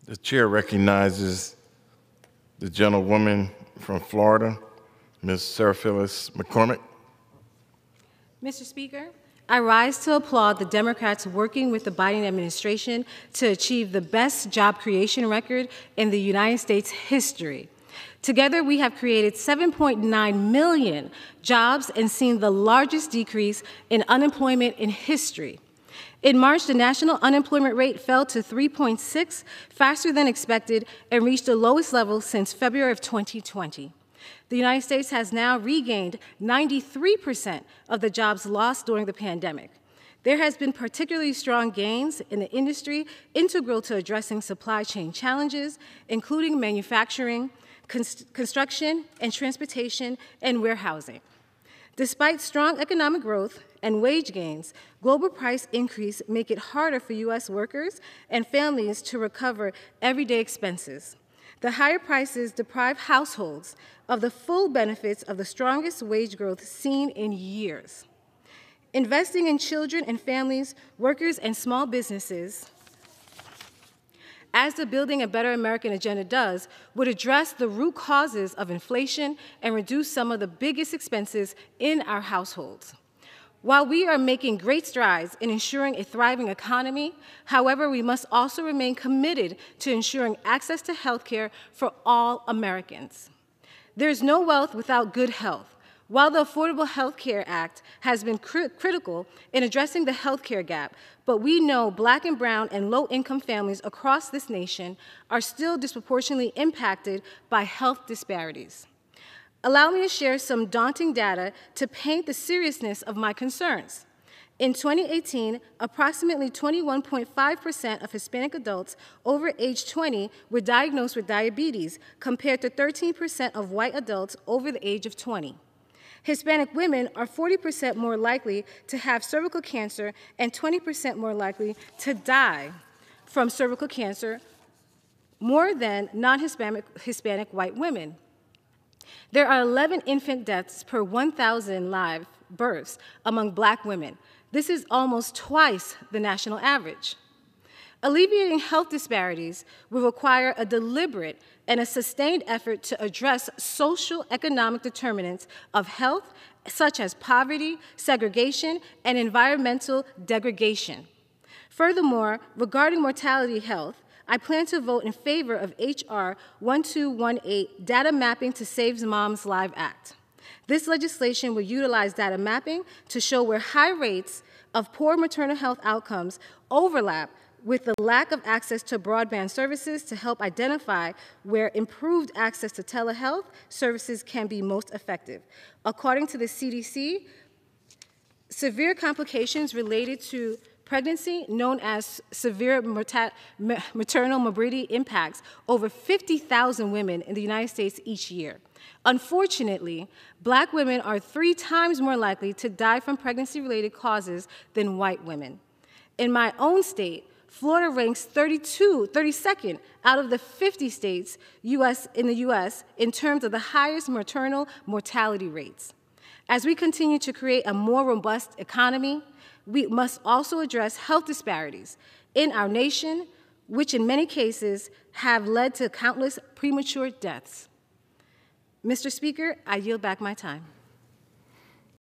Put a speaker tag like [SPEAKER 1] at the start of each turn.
[SPEAKER 1] The chair recognizes the gentlewoman from Florida, Ms. Cherfilus-McCormick.
[SPEAKER 2] Mr. Speaker, I rise to applaud the Democrats working with the Biden administration to achieve the best job creation record in the United States history. Together, we have created 7.9 million jobs and seen the largest decrease in unemployment in history. In March, the national unemployment rate fell to 3.6, faster than expected, and reached the lowest level since February of 2020. The United States has now regained 93% of the jobs lost during the pandemic. There has been particularly strong gains in the industry integral to addressing supply chain challenges, including manufacturing, construction, and transportation, and warehousing. Despite strong economic growth and wage gains, global price increase make it harder for U.S. workers and families to recover everyday expenses. The higher prices deprive households of the full benefits of the strongest wage growth seen in years. Investing in children and families, workers, and small businesses, as the Building a Better American agenda does, would address the root causes of inflation and reduce some of the biggest expenses in our households. While we are making great strides in ensuring a thriving economy, however, we must also remain committed to ensuring access to health care for all Americans. There is no wealth without good health. While the Affordable Health Care Act has been critical in addressing the health care gap, but we know Black and brown and low-income families across this nation are still disproportionately impacted by health disparities. Allow me to share some daunting data to paint the seriousness of my concerns. In 2018, approximately 21.5% of Hispanic adults over age 20 were diagnosed with diabetes, compared to 13% of white adults over the age of 20. Hispanic women are 40% more likely to have cervical cancer and 20% more likely to die from cervical cancer, more than non-Hispanic white women. There are 11 infant deaths per 1,000 live births among Black women. This is almost twice the national average. Alleviating health disparities will require a deliberate and a sustained effort to address social economic determinants of health, such as poverty, segregation, and environmental degradation. Furthermore, regarding mortality health, I plan to vote in favor of H.R. 1218, Data Mapping to Save Moms Lives Act. This legislation will utilize data mapping to show where high rates of poor maternal health outcomes overlap with the lack of access to broadband services to help identify where improved access to telehealth services can be most effective. According to the CDC, severe complications related to pregnancy, known as severe maternal morbidity, impacts over 50,000 women in the United States each year. Unfortunately, Black women are 3 times more likely to die from pregnancy-related causes than white women. In my own state, Florida ranks 32nd out of the 50 states in the U.S. in terms of the highest maternal mortality rates. As we continue to create a more robust economy, we must also address health disparities in our nation, which in many cases have led to countless premature deaths. Mr. Speaker, I yield back my time.